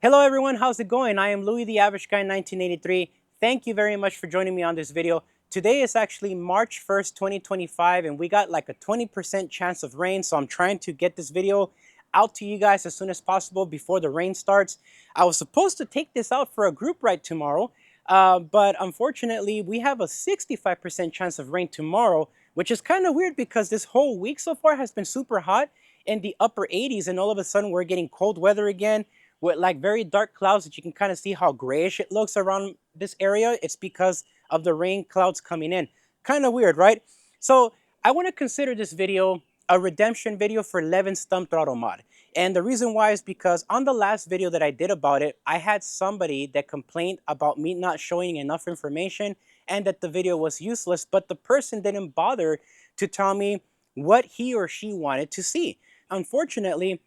Hello everyone, how's it going? I am Louis the Average Guy 1983. Thank you very much for joining me on this video. Today is actually March 1st, 2025, and we got like a 20% chance of rain, so I'm trying to get this video out to you guys as soon as possible before the rain starts. I was supposed to take this out for a group ride tomorrow, but unfortunately we have a 65% chance of rain tomorrow, which is kind of weird because this whole week so far has been super hot in the upper 80s, and all of a sudden we're getting cold weather again with like very dark clouds that you can kind of see how grayish it looks around this area. It's because of the rain clouds coming in. Kind of weird, right? So I want to consider this video a redemption video for Levin's thumb throttle mod. And the reason why is because on the last video that I did about it, I had somebody that complained about me not showing enough information and that the video was useless, but the person didn't bother to tell me what he or she wanted to see. Unfortunately,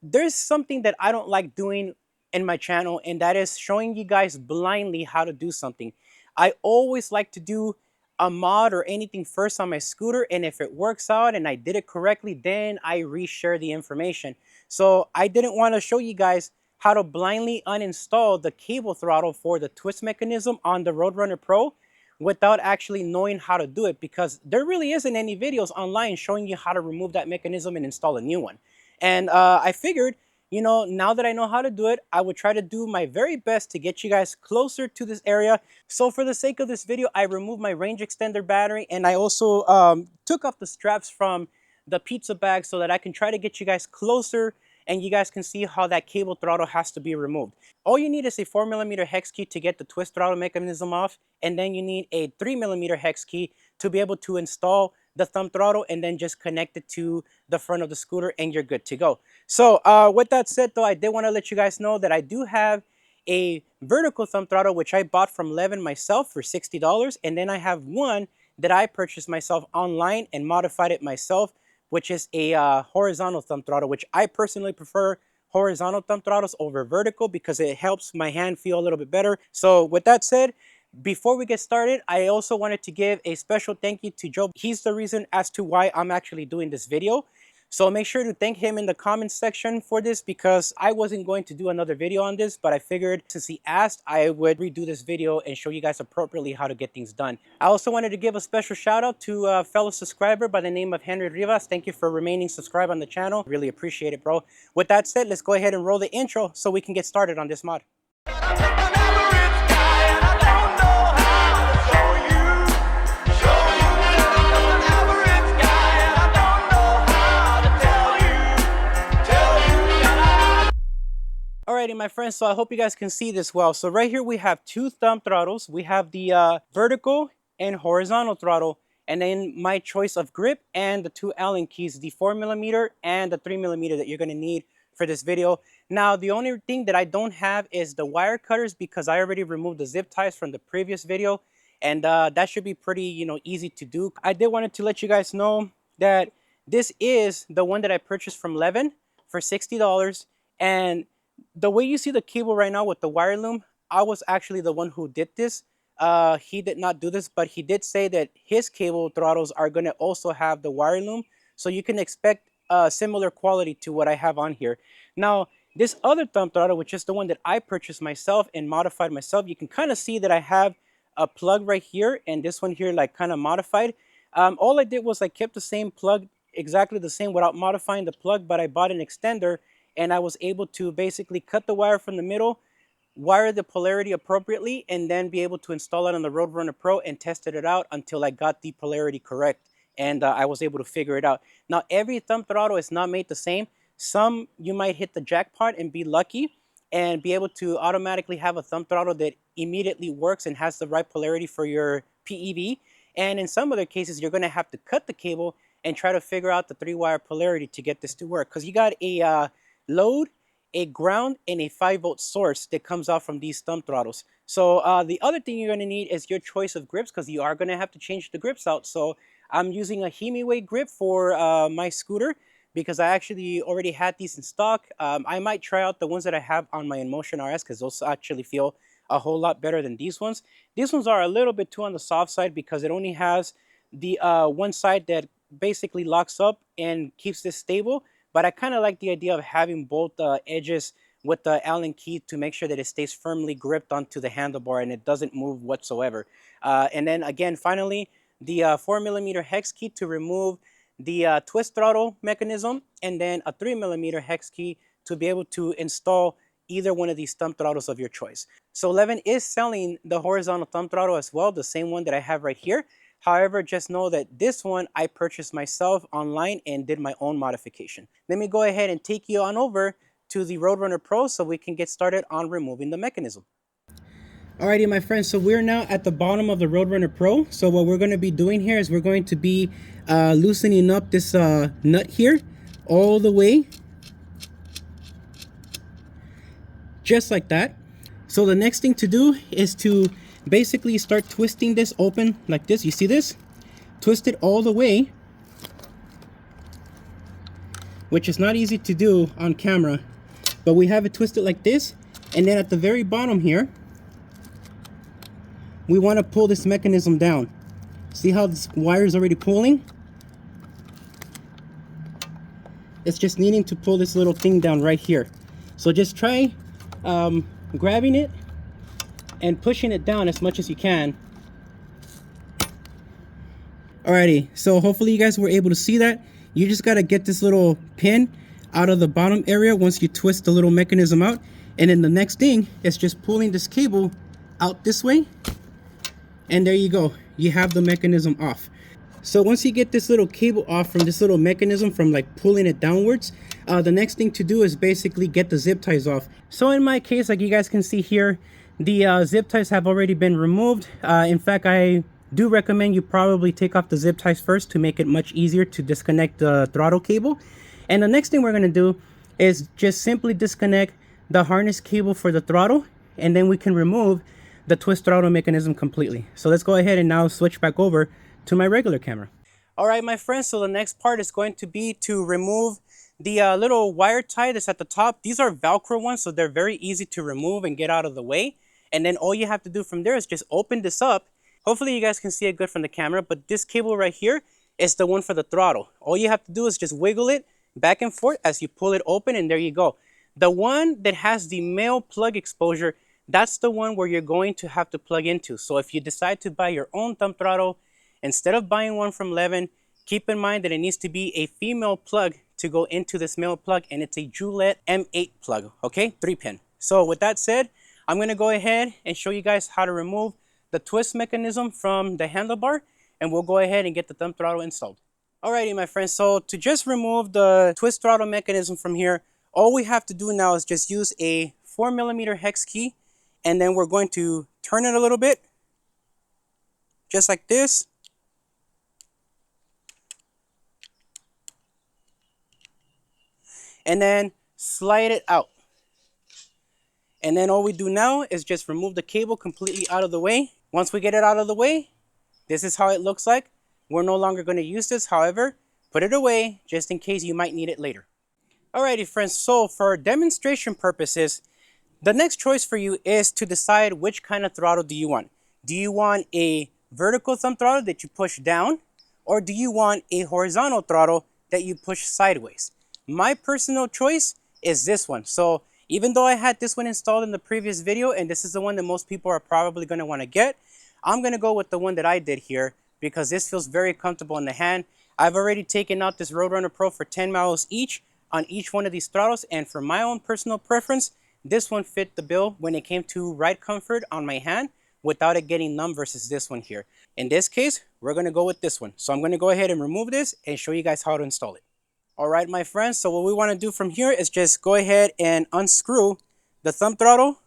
there's something that I don't like doing in my channel, and that is showing you guys blindly how to do something. I always like to do a mod or anything first on my scooter, and if it works out and I did it correctly, then I reshare the information. So I didn't want to show you guys how to blindly uninstall the cable throttle for the twist mechanism on the Roadrunner Pro without actually knowing how to do it, because there really isn't any videos online showing you how to remove that mechanism and install a new one. And I figured, you know, now that I know how to do it, I would try to do my very best to get you guys closer to this area. So for the sake of this video, I removed my range extender battery, and I also took off the straps from the pizza bag so that I can try to get you guys closer and you guys can see how that cable throttle has to be removed. All you need is a 4mm hex key to get the twist throttle mechanism off, and then you need a 3mm hex key to be able to install the thumb throttle and then just connect it to the front of the scooter and you're good to go. So with that said though, I did want to let you guys know that I do have a vertical thumb throttle which I bought from Levin myself for $60, and then I have one that I purchased myself online and modified it myself, which is a horizontal thumb throttle, which I personally prefer horizontal thumb throttles over vertical because it helps my hand feel a little bit better. So with that said, before we get started, I also wanted to give a special thank you to Joe. He's the reason as to why I'm actually doing this video. So make sure to thank him in the comments section for this, because I wasn't going to do another video on this, but I figured since he asked, I would redo this video and show you guys appropriately how to get things done. I also wanted to give a special shout out to a fellow subscriber by the name of Henry Rivas. Thank you for remaining subscribed on the channel. Really appreciate it, bro. With that said, let's go ahead and roll the intro so we can get started on this mod. Alrighty, my friends, so I hope you guys can see this well. So right here we have two thumb throttles. We have the vertical and horizontal throttle, and then my choice of grip and the two Allen keys, the 4mm and the 3mm that you're going to need for this video. Now, the only thing that I don't have is the wire cutters because I already removed the zip ties from the previous video, and that should be pretty, you know, easy to do. I did wanted to let you guys know that this is the one that I purchased from Levin for $60, and the way you see the cable right now with the wire loom, I was actually the one who did this. He did not do this, but he did say that his cable throttles are going to also have the wire loom. So you can expect similar quality to what I have on here. Now, this other thumb throttle, which is the one that I purchased myself and modified myself, you can kind of see that I have a plug right here and this one here like kind of modified. All I did was I kept the same plug, exactly the same without modifying the plug, but I bought an extender and I was able to basically cut the wire from the middle, wire the polarity appropriately, and then be able to install it on the Roadrunner Pro and tested it out until I got the polarity correct. And I was able to figure it out. Now, every thumb throttle is not made the same. Some you might hit the jackpot and be lucky and be able to automatically have a thumb throttle that immediately works and has the right polarity for your PEV. And in some other cases, you're going to have to cut the cable and try to figure out the 3-wire polarity to get this to work. Because you got a load, a ground, and a 5-volt source that comes out from these thumb throttles. So the other thing you're going to need is your choice of grips, because you are going to have to change the grips out. So I'm using a Hemiway grip for my scooter because I actually already had these in stock. I might try out the ones that I have on my InMotion RS because those actually feel a whole lot better than these ones. These ones are a little bit too on the soft side because it only has the one side that basically locks up and keeps this stable. But I kind of like the idea of having both edges with the Allen key to make sure that it stays firmly gripped onto the handlebar and it doesn't move whatsoever. And then again, finally, the 4mm hex key to remove the twist throttle mechanism, and then a 3mm hex key to be able to install either one of these thumb throttles of your choice. So Levin is selling the horizontal thumb throttle as well, the same one that I have right here. However, just know that this one I purchased myself online and did my own modification. Let me go ahead and take you on over to the Roadrunner Pro so we can get started on removing the mechanism. Alrighty, my friends, so we're now at the bottom of the Roadrunner Pro. So what we're going to be doing here is we're going to be loosening up this nut here all the way, just like that. So the next thing to do is to basically start twisting this open like this. You see this? Twist it all the way, which is not easy to do on camera, but we have it twisted like this. And then at the very bottom here, we want to pull this mechanism down. See how this wire is already pulling? It's just needing to pull this little thing down right here. So just try grabbing it and pushing it down as much as you can. Alrighty, so hopefully you guys were able to see that. You just got to get this little pin out of the bottom area once you twist the little mechanism out. And then the next thing is just pulling this cable out this way. And there you go, you have the mechanism off. So once you get this little cable off from this little mechanism, from like pulling it downwards, the next thing to do is basically get the zip ties off. So in my case, like you guys can see here, the zip ties have already been removed. In fact, I do recommend you probably take off the zip ties first to make it much easier to disconnect the throttle cable. And the next thing we're going to do is just simply disconnect the harness cable for the throttle, and then we can remove the twist throttle mechanism completely. So let's go ahead and now switch back over to my regular camera. All right, my friends, so the next part is going to be to remove the little wire tie that's at the top. These are Velcro ones, so they're very easy to remove and get out of the way. And then all you have to do from there is just open this up. Hopefully you guys can see it good from the camera, but this cable right here is the one for the throttle. All you have to do is just wiggle it back and forth as you pull it open, and there you go. The one that has the male plug exposure, that's the one where you're going to have to plug into. So if you decide to buy your own thumb throttle, instead of buying one from Levin, keep in mind that it needs to be a female plug to go into this male plug, and it's a Reallt M8 plug, okay? 3-pin. So with that said, I'm gonna go ahead and show you guys how to remove the twist mechanism from the handlebar, and we'll go ahead and get the thumb throttle installed. Alrighty, my friends, so to just remove the twist throttle mechanism from here, all we have to do now is just use a 4mm hex key, and then we're going to turn it a little bit, just like this. And then slide it out. And then all we do now is just remove the cable completely out of the way. Once we get it out of the way, this is how it looks like. We're no longer going to use this. However, put it away just in case you might need it later. Alrighty, friends, so for demonstration purposes, the next choice for you is to decide which kind of throttle do you want. Do you want a vertical thumb throttle that you push down, or do you want a horizontal throttle that you push sideways? My personal choice is this one. So even though I had this one installed in the previous video, and this is the one that most people are probably going to want to get, I'm going to go with the one that I did here because this feels very comfortable in the hand. I've already taken out this Roadrunner Pro for 10 miles each on each one of these throttles, and for my own personal preference, this one fit the bill when it came to ride comfort on my hand without it getting numb versus this one here. In this case, we're going to go with this one. So I'm going to go ahead and remove this and show you guys how to install it. All right, my friends, so what we want to do from here is just go ahead and unscrew the thumb throttle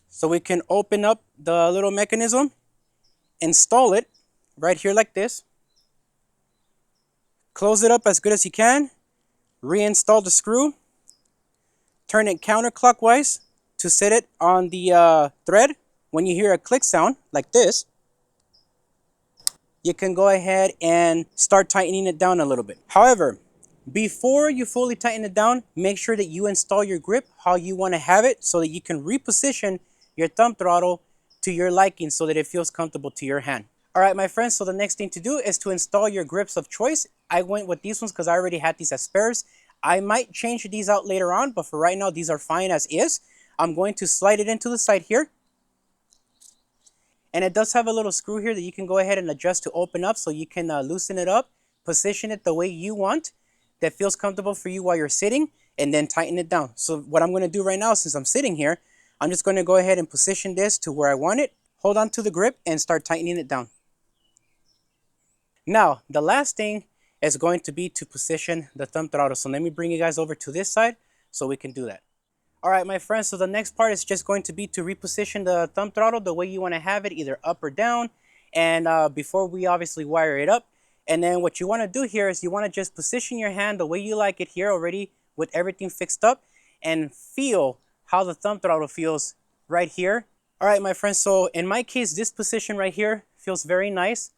so we can open up the little mechanism, install it right here like this, close it up as good as you can, reinstall the screw, turn it counterclockwise to set it on the thread. When you hear a click sound like this, you can go ahead and start tightening it down a little bit. However, before you fully tighten it down, make sure that you install your grip how you want to have it so that you can reposition your thumb throttle to your liking so that it feels comfortable to your hand. All right, my friends, so the next thing to do is to install your grips of choice. I went with these ones because I already had these as spares. I might change these out later on, but for right now, these are fine as is. I'm going to slide it into the side here. And it does have a little screw here that you can go ahead and adjust to open up, so you can loosen it up, position it the way you want, that feels comfortable for you while you're sitting, and then tighten it down. So what I'm going to do right now, since I'm sitting here, I'm just going to go ahead and position this to where I want it, hold on to the grip, and start tightening it down. Now, the last thing is going to be to position the thumb throttle. So let me bring you guys over to this side so we can do that. All right, my friends, so the next part is just going to be to reposition the thumb throttle the way you want to have it, either up or down, and before we obviously wire it up. And then what you want to do here is you want to just position your hand the way you like it here already with everything fixed up, and feel how the thumb throttle feels right here. All right, my friends, so in my case, this position right here feels very nice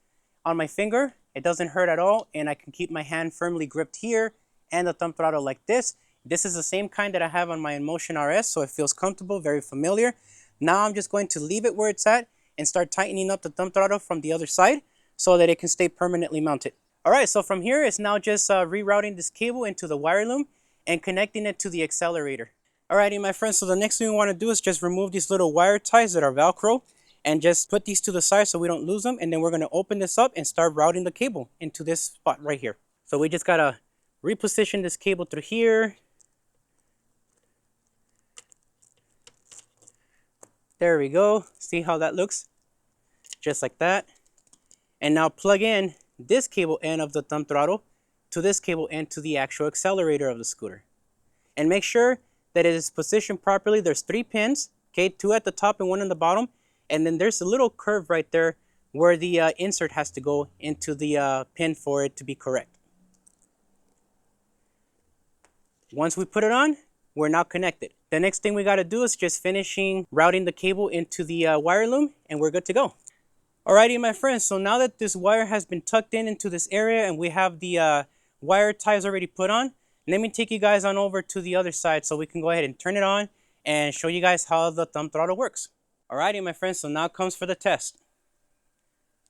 on my finger. It doesn't hurt at all, and I can keep my hand firmly gripped here and the thumb throttle like this. This is the same kind that I have on my InMotion RS, so it feels comfortable, very familiar. Now I'm just going to leave it where it's at and start tightening up the thumb throttle from the other side so that it can stay permanently mounted. All right, so from here, it's now just rerouting this cable into the wire loom and connecting it to the accelerator. Alrighty, my friends, so the next thing we want to do is just remove these little wire ties that are Velcro and just put these to the side so we don't lose them. And then we're going to open this up and start routing the cable into this spot right here. So we just got to reposition this cable through here. There we go. See how that looks? Just like that. And now plug in this cable end of the thumb throttle to this cable end to the actual accelerator of the scooter. And make sure that it is positioned properly. There's 3 pins, okay, 2 at the top and 1 on the bottom. And then there's a little curve right there where the insert has to go into the pin for it to be correct. Once we put it on, we're now connected. The next thing we got to do is just finishing routing the cable into the wire loom, and we're good to go. Alrighty, my friends, so now that this wire has been tucked in into this area and we have the wire ties already put on, let me take you guys on over to the other side so we can go ahead and turn it on and show you guys how the thumb throttle works. Alrighty, my friends, so now comes for the test.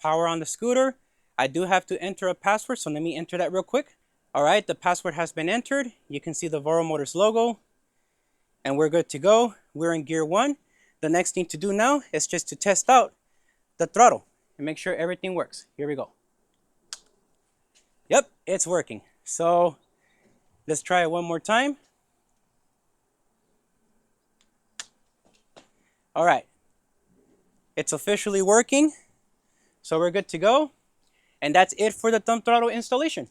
Power on the scooter. I do have to enter a password, so let me enter that real quick. Alright, the password has been entered. You can see the Voro Motors logo. And we're good to go. We're in gear 1. The next thing to do now is just to test out the throttle and make sure everything works. Here we go. Yep, it's working. So let's try it one more time. All right, it's officially working. So we're good to go. And that's it for the thumb throttle installation.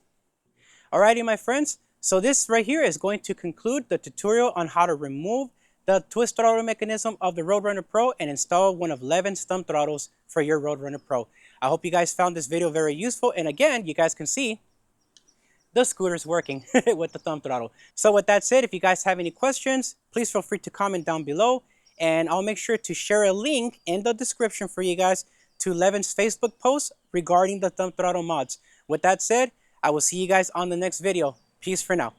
Alrighty, my friends. So this right here is going to conclude the tutorial on how to remove the twist throttle mechanism of the Roadrunner Pro and install one of Levin's thumb throttles for your Roadrunner Pro. I hope you guys found this video very useful. And again, you guys can see the scooter's working with the thumb throttle. So with that said, if you guys have any questions, please feel free to comment down below. And I'll make sure to share a link in the description for you guys to Levin's Facebook post regarding the thumb throttle mods. With that said, I will see you guys on the next video. Peace for now.